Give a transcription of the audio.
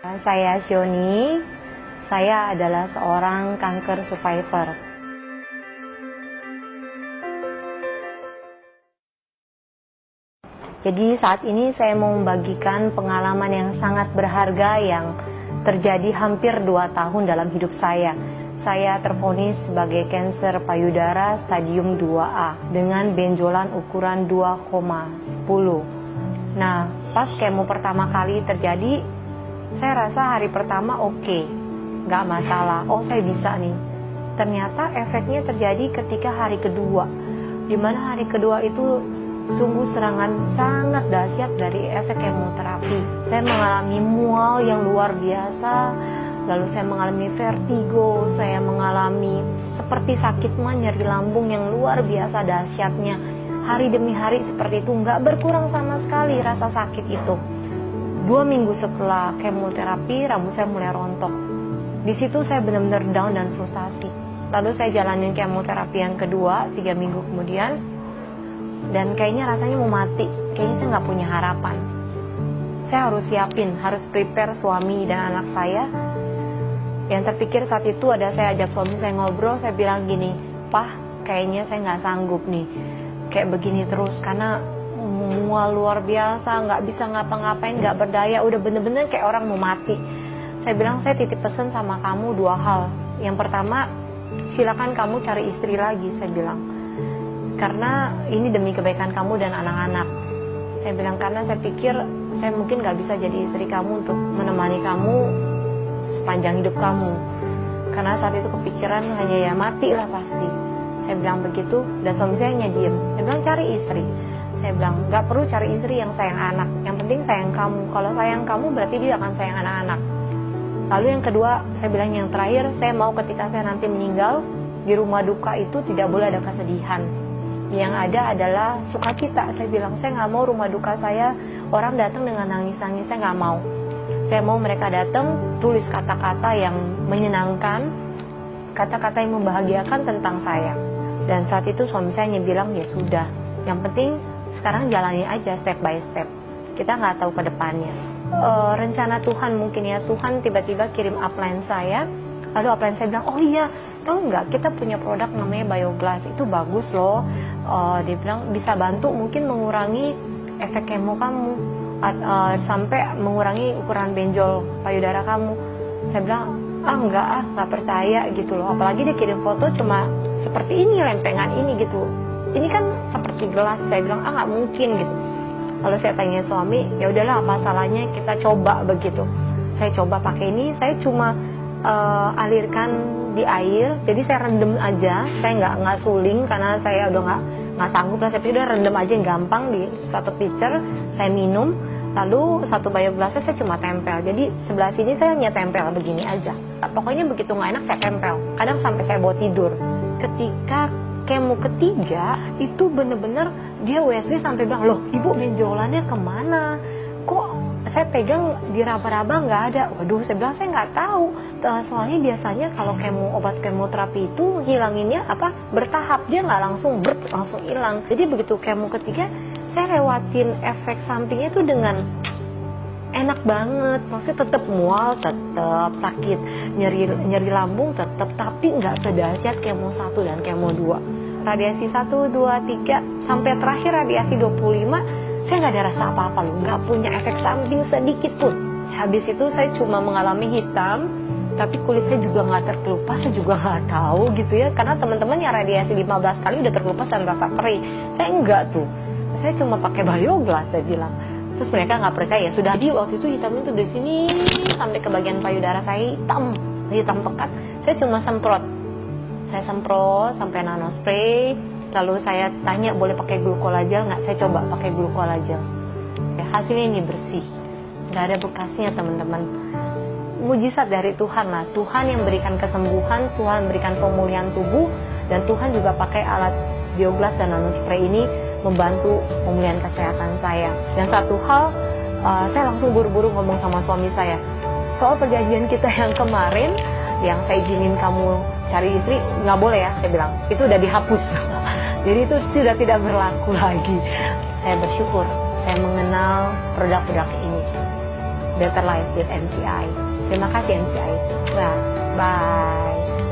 Saya Syoni, saya adalah seorang kanker survivor. Jadi saat ini saya mau membagikan pengalaman yang sangat berharga yang terjadi hampir 2 tahun dalam hidup saya. Saya tervonis sebagai kanker payudara stadium 2A dengan benjolan ukuran 2,10. Nah, pas kemo pertama kali terjadi, saya rasa hari pertama oke, nggak masalah, oh saya bisa nih. Ternyata efeknya terjadi ketika hari kedua, dimana hari kedua itu sungguh serangan sangat dahsyat dari efek kemoterapi. Saya mengalami mual yang luar biasa, lalu saya mengalami vertigo, saya mengalami seperti sakit mah, nyeri lambung yang luar biasa dahsyatnya. Hari demi hari seperti itu, nggak berkurang sama sekali rasa sakit itu. 2 minggu setelah kemoterapi, rambut saya mulai rontok. Di situ saya benar-benar down dan frustasi. Lalu saya jalanin kemoterapi yang kedua 3 minggu kemudian, dan kayaknya rasanya mau mati. Kayaknya saya nggak punya harapan. Saya harus siapin, harus prepare suami dan anak saya. Yang terpikir saat itu ada, saya ajak suami saya ngobrol, saya bilang gini, "Pah, kayaknya saya nggak sanggup nih kayak begini terus, karena mual luar biasa, nggak bisa ngapa-ngapain, nggak berdaya, udah bener-bener kayak orang mau mati." Saya bilang, "Saya titip pesan sama kamu 2 hal. Yang pertama, silakan kamu cari istri lagi," saya bilang, "karena ini demi kebaikan kamu dan anak-anak." Saya bilang, karena saya pikir saya mungkin nggak bisa jadi istri kamu untuk menemani kamu sepanjang hidup kamu, karena saat itu kepikiran hanya ya mati lah pasti. Saya bilang begitu, dan suami saya hanya diem. Dia bilang, "Cari istri." Saya bilang, "Nggak perlu cari istri yang sayang anak, yang penting sayang kamu. Kalau sayang kamu berarti dia akan sayang anak-anak." Lalu yang kedua, saya bilang yang terakhir, saya mau ketika saya nanti meninggal, di rumah duka itu tidak boleh ada kesedihan. Yang ada adalah sukacita. Saya bilang, saya nggak mau rumah duka saya orang datang dengan nangis-nangis, saya nggak mau. Saya mau mereka datang, tulis kata-kata yang menyenangkan, kata-kata yang membahagiakan tentang saya. Dan saat itu suami saya hanya bilang, "Ya sudah, yang penting sekarang jalani aja step by step. Kita nggak tahu ke depannya." Rencana Tuhan mungkin ya, Tuhan tiba-tiba kirim upline saya. Lalu upline saya bilang, "Oh iya, tahu nggak, kita punya produk namanya Bioglass, itu bagus loh." Dia bilang bisa bantu mungkin mengurangi efek kemo kamu, sampai mengurangi ukuran benjol payudara kamu. Saya bilang, nggak percaya gitu loh. Apalagi dia kirim foto cuma seperti ini, lempengan ini gitu. Ini kan seperti gelas. Saya bilang, nggak mungkin gitu. Lalu saya tanya suami, "Ya udahlah, apa salahnya kita coba begitu." Saya coba pakai ini, saya cuma alirkan di air, jadi saya rendam aja, saya nggak suling karena saya udah nggak sanggup lah. Saya pikir udah rendam aja yang gampang di satu pitcher, saya minum. Lalu satu bioglassnya saya cuma tempel, jadi sebelah sini saya hanya tempel begini aja. Pokoknya begitu nggak enak saya tempel, kadang sampai saya bawa tidur. Ketika kemo ketiga itu bener-bener dia WSG sampai bilang, "Loh ibu, benjolannya kemana? Kok saya pegang di raba-raba nggak ada?" Waduh, saya bilang saya nggak tahu. Soalnya biasanya kalau obat kemoterapi itu hilanginnya bertahap, dia nggak langsung hilang. Jadi begitu kemo ketiga, saya lewatin efek sampingnya itu dengan enak banget. Maksudnya tetap mual, tetap sakit, nyeri lambung tetap, tapi nggak sedahsyat kemo 1 dan kemo 2. Radiasi 1, 2, 3 sampai terakhir radiasi 25, saya nggak ada rasa apa-apa loh, nggak punya efek samping sedikit pun. Habis itu saya cuma mengalami hitam, tapi kulit saya juga nggak terkelupas, saya juga nggak tahu gitu ya, karena teman-teman yang radiasi 15 kali udah terkelupas dan rasa perih. Saya enggak tuh, saya cuma pakai Bioglass, saya bilang. Terus mereka nggak percaya. Sudah di waktu itu hitamnya tuh dari sini sampai ke bagian payudara saya hitam pekat. Saya cuma semprot sampai nano spray. Lalu saya tanya boleh pakai glucolagel nggak? Saya coba pakai glucolagel. Ya, hasilnya ini bersih, nggak ada bekasnya teman-teman. Mujizat dari Tuhan lah. Tuhan yang berikan kesembuhan, Tuhan berikan pemulihan tubuh, dan Tuhan juga pakai alat Bioglass dan nano spray ini membantu pemulihan kesehatan saya. Dan satu hal, saya langsung buru-buru ngomong sama suami saya, soal perjanjian kita yang kemarin, yang saya izinin kamu cari istri, nggak boleh ya, saya bilang, itu udah dihapus. Jadi itu sudah tidak berlaku lagi. Saya bersyukur saya mengenal produk-produk ini. Better Life with MCI. Terima kasih MCI. Bye.